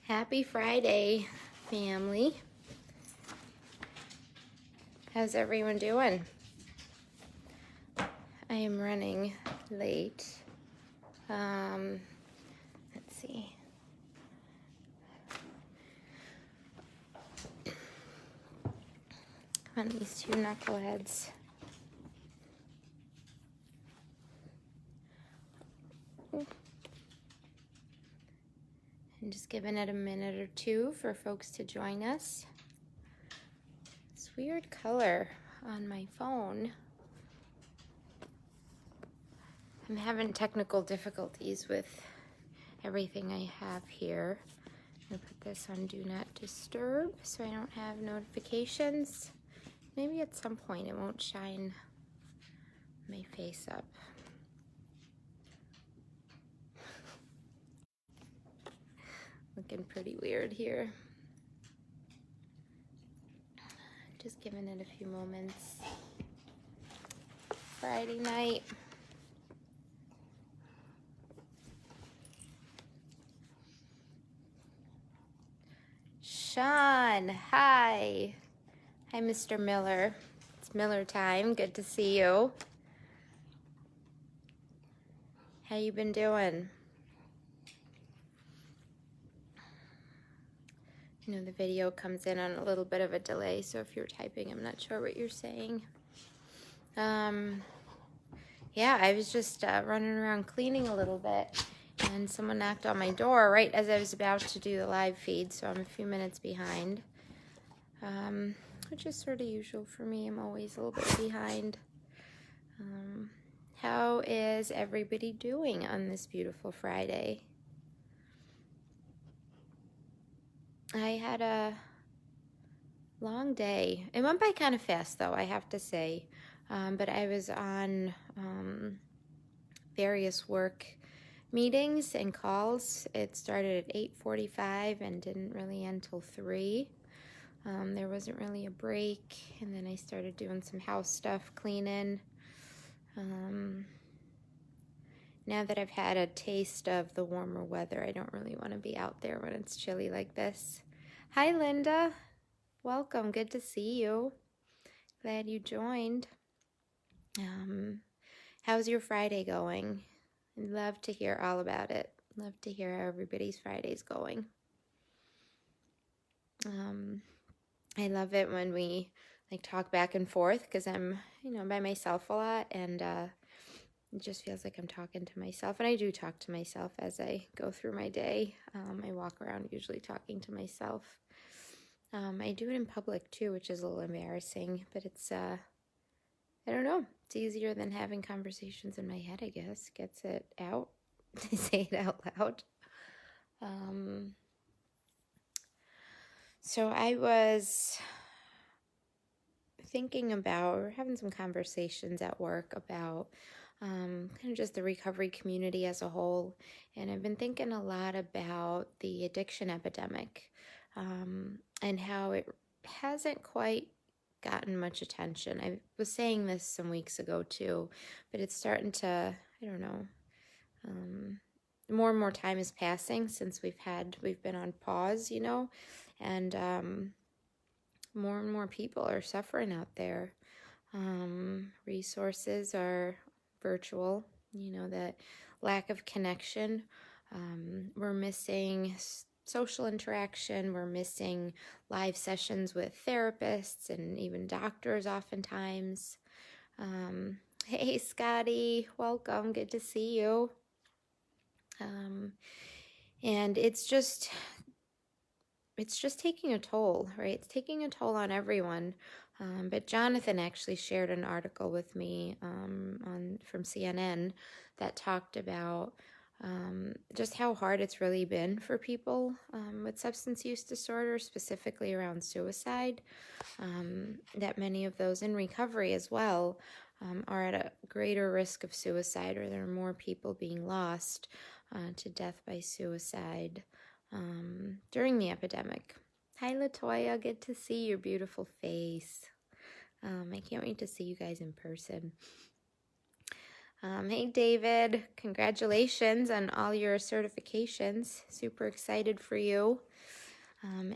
Happy Friday, family. How's everyone doing? I am running late. Let's see. Come on, these two knuckleheads. I'm just giving it a minute or two for folks to join us. This weird color on my phone. I'm having technical difficulties with everything I have here. I'm gonna put this on Do Not Disturb so I don't have notifications. Maybe at some point it won't shine my face up. Looking pretty weird here. Just giving it a few moments. Friday night. Sean, hi. Hi, Mr. Miller. It's Miller time. Good to see you. How you been doing? You know, the video comes in on a little bit of a delay, so if you're typing, I'm not sure what you're saying. Yeah, I was just running around cleaning a little bit, and someone knocked on my door right as I was about to do the live feed, so I'm a few minutes behind, which is sort of usual for me. I'm always a little bit behind. How is everybody doing on this beautiful Friday? I had a long day. It went by kind of fast, though, I have to say. But I was on various work meetings and calls. It started at 8:45 and didn't really end till 3. There wasn't really a break, and then I started doing some house stuff, cleaning. Now that I've had a taste of the warmer weather, I don't really want to be out there when it's chilly like this. Hi, Linda. Welcome. Good to see you. Glad you joined. How's your Friday going? I'd love to hear all about it. Love to hear how everybody's Friday's going. I love it when we talk back and forth because I'm, by myself a lot, and it just feels like I'm talking to myself, and I do talk to myself as I go through my day. I walk around usually talking to myself. I do it in public too, which is a little embarrassing, but it's, I don't know, it's easier than having conversations in my head, I guess. Gets it out to say it out loud. So I was thinking about, or having some conversations at work about kind of just the recovery community as a whole. And I've been thinking a lot about the addiction epidemic and how it hasn't quite gotten much attention. I was saying this some weeks ago too, but it's starting to, I don't know, more and more time is passing since we've been on pause, and more and more people are suffering out there. Resources are virtual, that lack of connection. We're missing social interaction. We're missing live sessions with therapists and even doctors oftentimes. Hey, Scotty, welcome. Good to see you. And it's just taking a toll, right? It's taking a toll on everyone. But Jonathan actually shared an article with me from CNN that talked about just how hard it's really been for people with substance use disorder, specifically around suicide, that many of those in recovery as well are at a greater risk of suicide, or there are more people being lost to death by suicide during the epidemic. Hi, Latoya. Good to see your beautiful face. I can't wait to see you guys in person. Hey, David. Congratulations on all your certifications. Super excited for you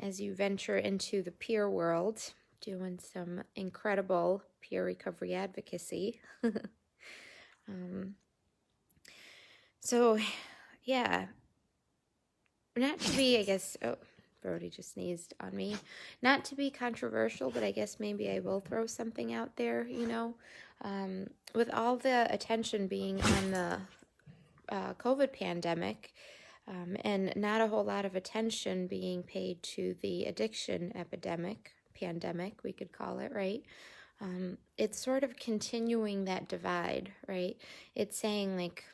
as you venture into the peer world, doing some incredible peer recovery advocacy. So, yeah, not to be, I guess, oh, Brody just sneezed on me. Not to be controversial, but I guess maybe I will throw something out there, with all the attention being on the COVID pandemic, and not a whole lot of attention being paid to the addiction pandemic, we could call it, right? It's sort of continuing that divide, right? It's saying, like,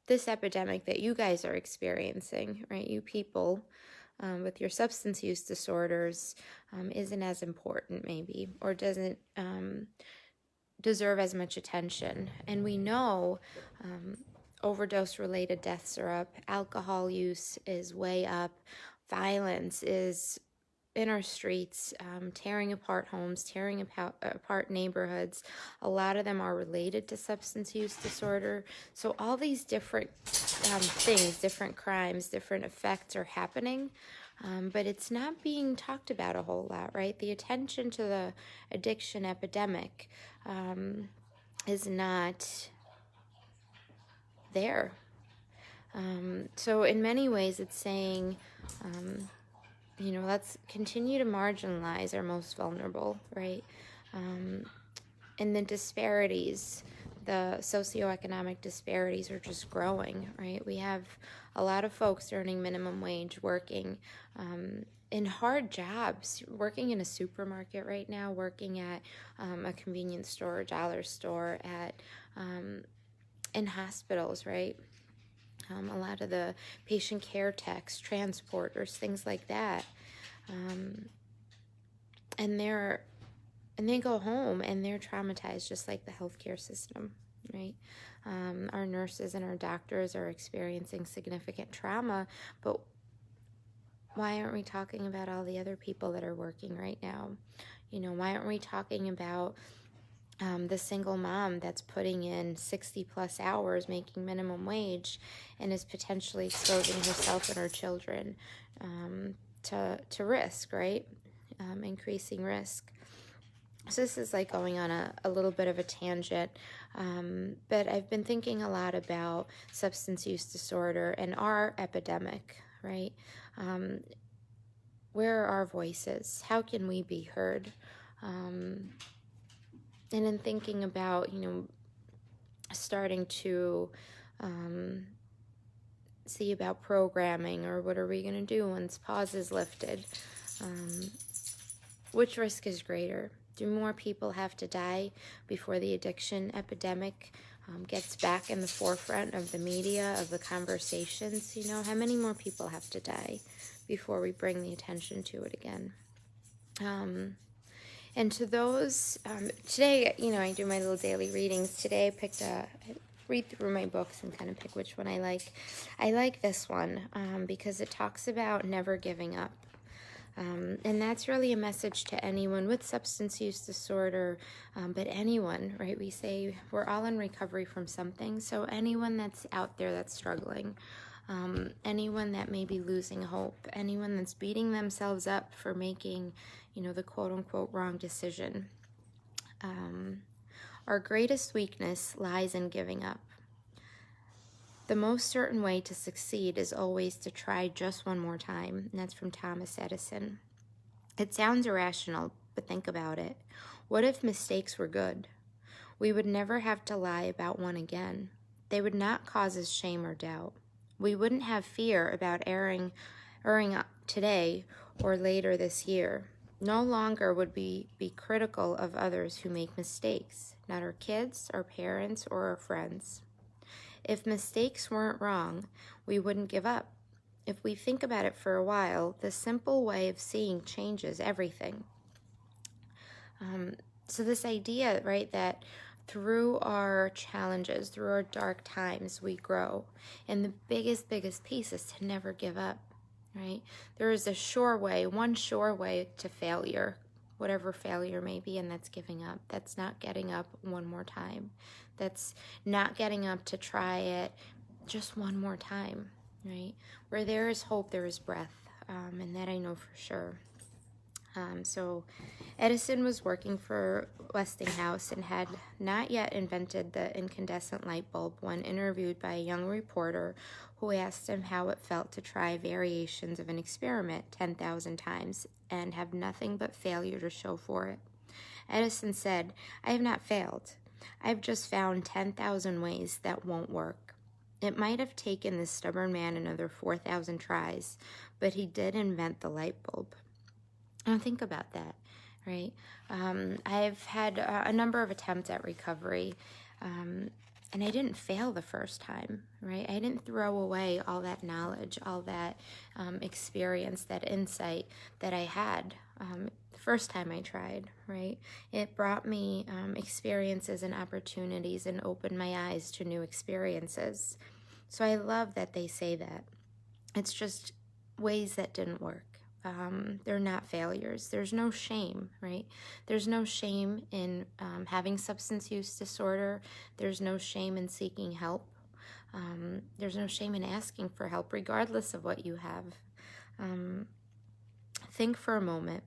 this epidemic that you guys are experiencing, right? You people with your substance use disorders isn't as important, maybe, or doesn't deserve as much attention. And we know overdose related deaths are up, alcohol use is way up, violence is in our streets, tearing apart homes, tearing apart neighborhoods. A lot of them are related to substance use disorder. So all these different things, different crimes, different effects are happening, but it's not being talked about a whole lot, right? The attention to the addiction epidemic is not there. So in many ways, it's saying, let's continue to marginalize our most vulnerable, right? And the disparities, the socioeconomic disparities are just growing, right? We have a lot of folks earning minimum wage, working in hard jobs, working in a supermarket right now, working at a convenience store, dollar store, in hospitals, right? A lot of the patient care techs, transporters, things like that. And they go home and they're traumatized, just like the healthcare system, right? Our nurses and our doctors are experiencing significant trauma, but why aren't we talking about all the other people that are working right now? Why aren't we talking about the single mom that's putting in 60 plus hours making minimum wage and is potentially exposing herself and her children to risk, right? Increasing risk. So this is like going on a little bit of a tangent, but I've been thinking a lot about substance use disorder and our epidemic, right? Where are our voices? How can we be heard? And in thinking about, starting to see about programming, or what are we going to do once pause is lifted? Which risk is greater? Do more people have to die before the addiction epidemic gets back in the forefront of the media, of the conversations? How many more people have to die before we bring the attention to it again? And to those, today, I do my little daily readings. Today I read through my books and kind of pick which one I like. I like this one because it talks about never giving up. And that's really a message to anyone with substance use disorder, but anyone, right? We say we're all in recovery from something, so anyone that's out there that's struggling, anyone that may be losing hope, anyone that's beating themselves up for making, the quote-unquote wrong decision. Our greatest weakness lies in giving up. The most certain way to succeed is always to try just one more time, and that's from Thomas Edison. It sounds irrational, but think about it. What if mistakes were good? We would never have to lie about one again. They would not cause us shame or doubt. We wouldn't have fear about erring today or later this year. No longer would we be critical of others who make mistakes, not our kids, our parents, or our friends. If mistakes weren't wrong, we wouldn't give up. If we think about it for a while, the simple way of seeing changes everything. So this idea, right, that through our challenges, through our dark times, we grow. And the biggest piece is to never give up, right? There is one sure way to failure, whatever failure may be, and that's giving up. That's not getting up one more time. That's not getting up to try it just one more time, right? Where there is hope, there is breath, and that I know for sure. So Edison was working for Westinghouse and had not yet invented the incandescent light bulb when interviewed by a young reporter who asked him how it felt to try variations of an experiment 10,000 times and have nothing but failure to show for it. Edison said, "I have not failed. I've just found 10,000 ways that won't work." It might have taken this stubborn man another 4,000 tries, but he did invent the light bulb. Now think about that, right? I've had a number of attempts at recovery, and I didn't fail the first time, right? I didn't throw away all that knowledge, all that experience, that insight that I had the first time I tried, right? It brought me experiences and opportunities and opened my eyes to new experiences. So I love that they say that. It's just ways that didn't work. They're not failures. There's no shame, right? There's no shame in having substance use disorder. There's no shame in seeking help. There's no shame in asking for help, regardless of what you have. Think for a moment.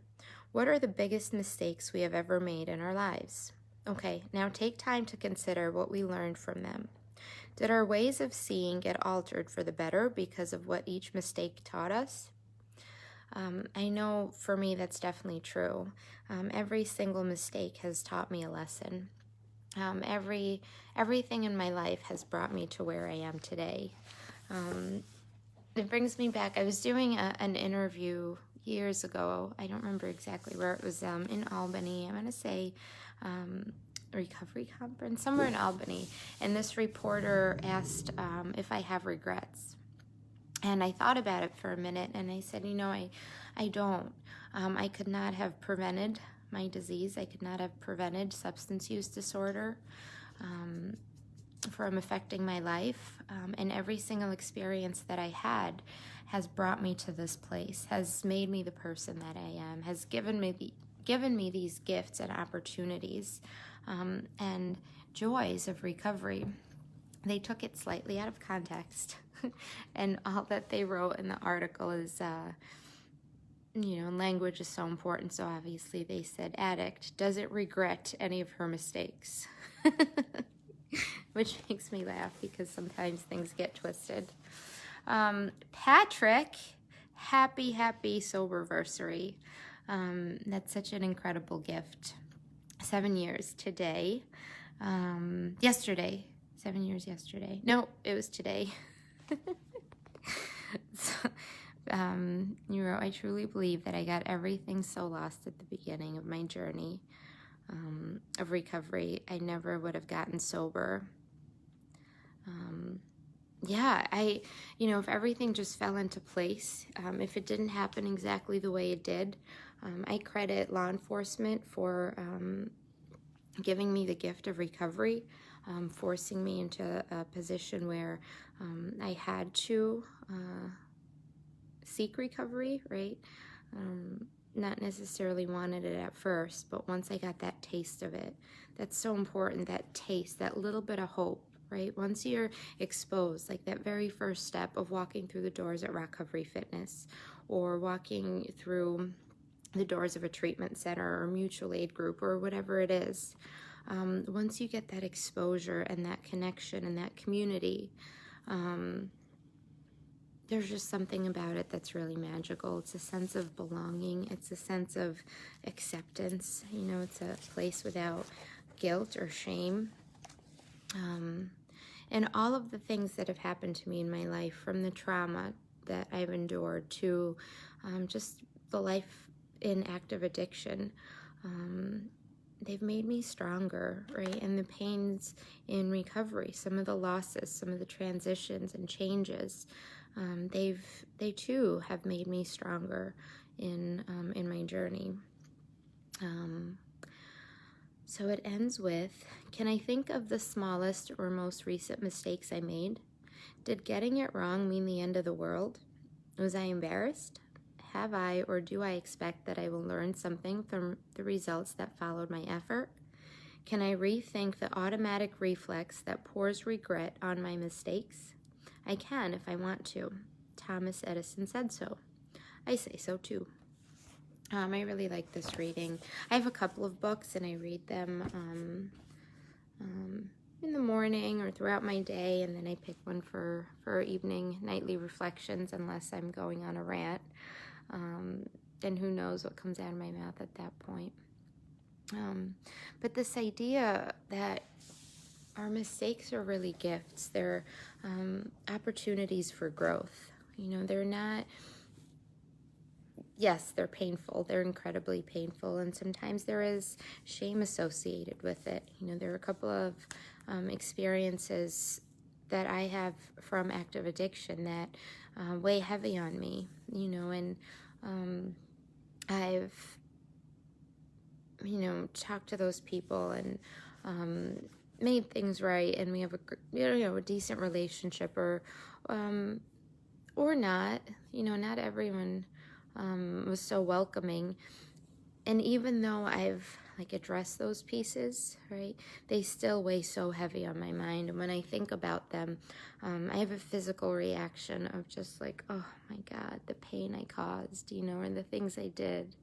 What are the biggest mistakes we have ever made in our lives? Okay, now take time to consider what we learned from them. Did our ways of seeing get altered for the better because of what each mistake taught us? I know for me that's definitely true. Every single mistake has taught me a lesson. Everything in my life has brought me to where I am today. It brings me back. I was doing an interview years ago. I don't remember exactly where it was, in Albany. I'm going to say recovery conference, somewhere in Albany. And this reporter asked if I have regrets. And I thought about it for a minute, and I said, I don't. I could not have prevented my disease. I could not have prevented substance use disorder from affecting my life. And every single experience that I had has brought me to this place, has made me the person that I am, has given me these gifts and opportunities and joys of recovery. They took it slightly out of context. And all that they wrote in the article is, language is so important. So obviously they said, addict doesn't regret any of her mistakes. Which makes me laugh because sometimes things get twisted. Patrick, happy soberversary. That's such an incredible gift. 7 years today. Yesterday. 7 years yesterday. No, it was today. So, you wrote, I truly believe that I got everything so lost at the beginning of my journey of recovery. I never would have gotten sober. If everything just fell into place, if it didn't happen exactly the way it did, I credit law enforcement for giving me the gift of recovery. Forcing me into a position where I had to seek recovery, right? Not necessarily wanted it at first, but once I got that taste of it, that's so important, that taste, that little bit of hope, right? Once you're exposed, like that very first step of walking through the doors at Recovery Fitness or walking through the doors of a treatment center or mutual aid group or whatever it is, once you get that exposure and that connection and that community, there's just something about it that's really magical. It's a sense of belonging. It's a sense of acceptance. It's a place without guilt or shame. And all of the things that have happened to me in my life, from the trauma that I've endured to just the life in active addiction, they've made me stronger, right? And the pains in recovery, some of the losses, some of the transitions and changes, they too have made me stronger in my journey. So it ends with, can I think of the smallest or most recent mistakes I made? Did getting it wrong mean the end of the world? Was I embarrassed? have I or do I expect that I will learn something from the results that followed my effort? Can I rethink the automatic reflex that pours regret on my mistakes? I can if I want to. Thomas Edison said so. I say so too. I really like this reading. I have a couple of books and I read them in the morning or throughout my day, and then I pick one for evening, nightly reflections, unless I'm going on a rant. And who knows what comes out of my mouth at that point. But this idea that our mistakes are really gifts. They're opportunities for growth. They're not, yes, they're painful. They're incredibly painful. And sometimes there is shame associated with it. There are a couple of experiences that I have from active addiction that weigh heavy on me, and I've, talked to those people and made things right, and we have a decent relationship, or not. Not everyone was so welcoming, and even though I've addressed those pieces, right, they still weigh so heavy on my mind. And when I think about them, I have a physical reaction of just oh my God, the pain I caused, and the things I did,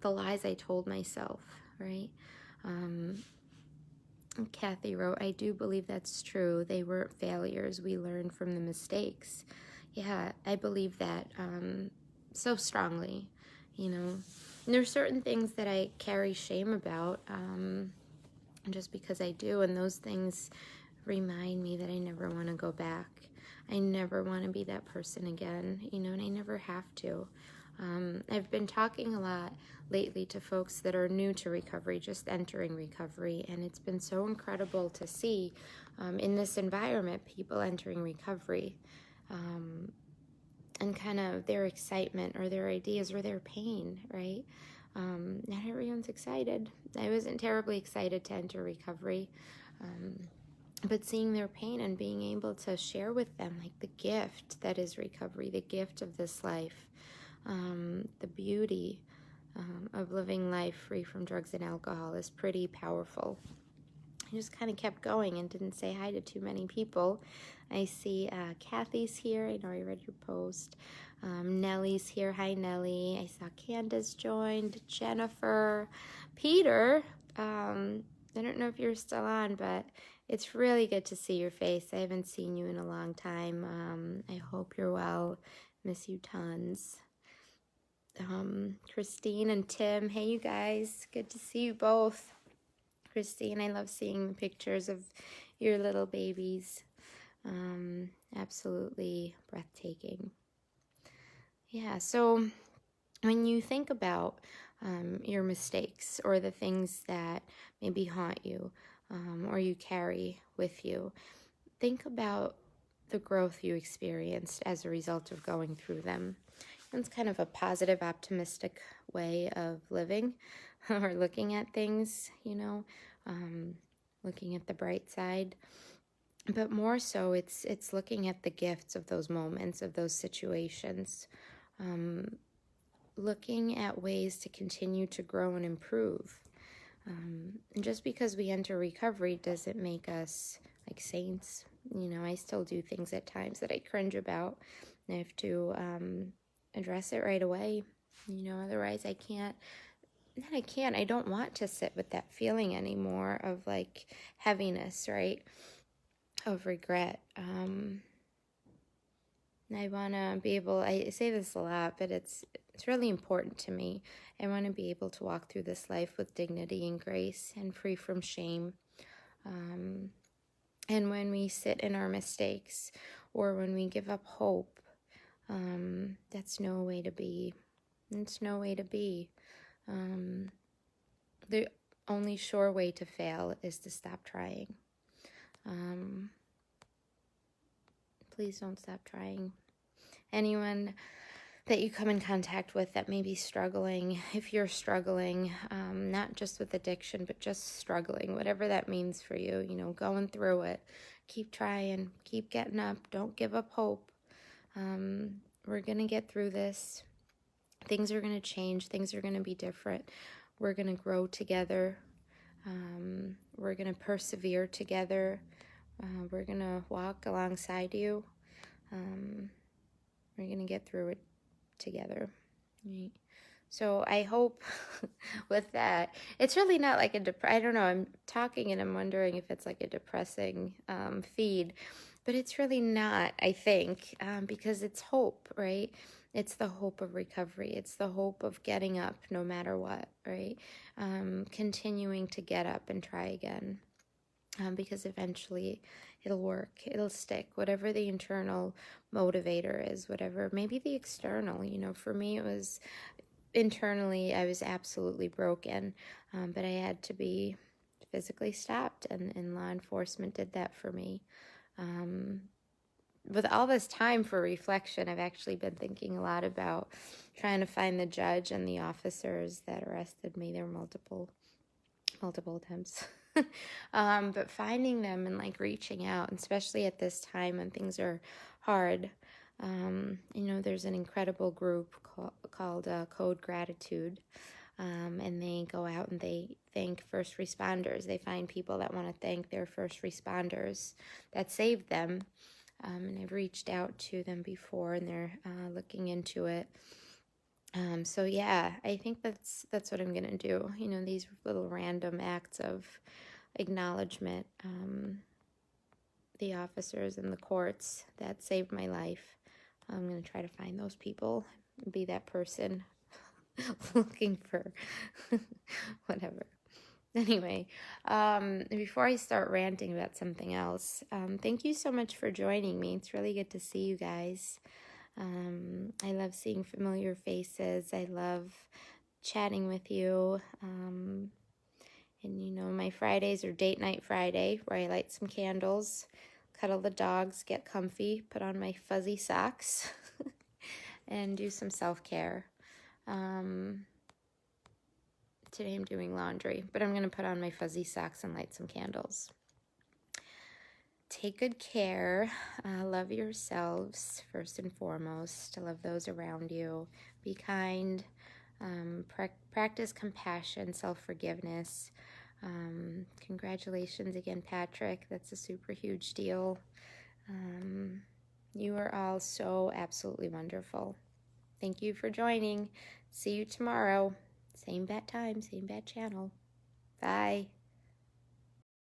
the lies I told myself, right? Kathy wrote, I do believe that's true. They weren't failures. We learned from the mistakes. Yeah, I believe that so strongly, And there's certain things that I carry shame about just because I do, and those things remind me that I never want to go back. I never want to be that person again, and I never have to. I've been talking a lot lately to folks that are new to recovery, just entering recovery, and it's been so incredible to see in this environment people entering recovery and kind of their excitement or their ideas or their pain, right? Not everyone's excited. I wasn't terribly excited to enter recovery, but seeing their pain and being able to share with them the gift that is recovery, the gift of this life, the beauty of living life free from drugs and alcohol is pretty powerful. I just kind of kept going and didn't say hi to too many people. I see Kathy's here. I know I read your post. Nellie's here. Hi, Nellie. I saw Candace joined. Jennifer. Peter. I don't know if you're still on, but it's really good to see your face. I haven't seen you in a long time. I hope you're well. Miss you tons. Christine and Tim. Hey, you guys. Good to see you both. Christine, I love seeing pictures of your little babies. Absolutely breathtaking. Yeah, so when you think about your mistakes or the things that maybe haunt you or you carry with you, think about the growth you experienced as a result of going through them. It's kind of a positive, optimistic way of living or looking at things, looking at the bright side. But more so, it's looking at the gifts of those moments, of those situations, looking at ways to continue to grow and improve. And just because we enter recovery doesn't make us saints. I still do things at times that I cringe about. I have to address it right away. Otherwise I don't want to sit with that feeling anymore of heaviness, right? Of regret. I want to be able, I say this a lot, but it's really important to me. I want to be able to walk through this life with dignity and grace and free from shame. And when we sit in our mistakes or when we give up hope, that's no way to be. It's no way to be. The only sure way to fail is to stop trying. Please don't stop trying. Anyone that you come in contact with that may be struggling, if you're struggling, not just with addiction, but just struggling, whatever that means for you, going through it, keep trying, keep getting up, don't give up hope. We're going to get through this. Things are going to change. Things are going to be different. We're going to grow together. We're going to persevere together. We're going to walk alongside you. We're going to get through it together. Right? So I hope with that, it's really not like I don't know, I'm talking and I'm wondering if it's like a depressing feed, but it's really not, I think, because it's hope, right? It's the hope of recovery. It's the hope of getting up no matter what, right? Continuing to get up and try again, because eventually it'll work, it'll stick, whatever the internal motivator is, whatever, maybe the external, for me it was internally, I was absolutely broken, but I had to be physically stopped, and law enforcement did that for me. With all this time for reflection, I've actually been thinking a lot about trying to find the judge and the officers that arrested me. There were multiple attempts. But finding them and like reaching out, especially at this time when things are hard. There's an incredible group called Code Gratitude, and they go out and they thank first responders. They find people that want to thank their first responders that saved them, and I've reached out to them before, and they're looking into it. So yeah, I think that's what I'm gonna do. These little random acts of acknowledgement, the officers and the courts that saved my life. I'm gonna try to find those people, be that person looking for whatever. Anyway, before I start ranting about something else, thank you so much for joining me. It's really good to see you guys. I love seeing familiar faces. I love chatting with you. And my Fridays are date night Friday, where I light some candles, cuddle the dogs, get comfy, put on my fuzzy socks, and do some self-care. Today I'm doing laundry, but I'm going to put on my fuzzy socks and light some candles. Take good care. Love yourselves first and foremost. Love those around you. Be kind. Practice compassion, self-forgiveness. Congratulations again, Patrick. That's a super huge deal. You are all so absolutely wonderful. Thank you for joining. See you tomorrow. Same bat time, same bat channel. Bye.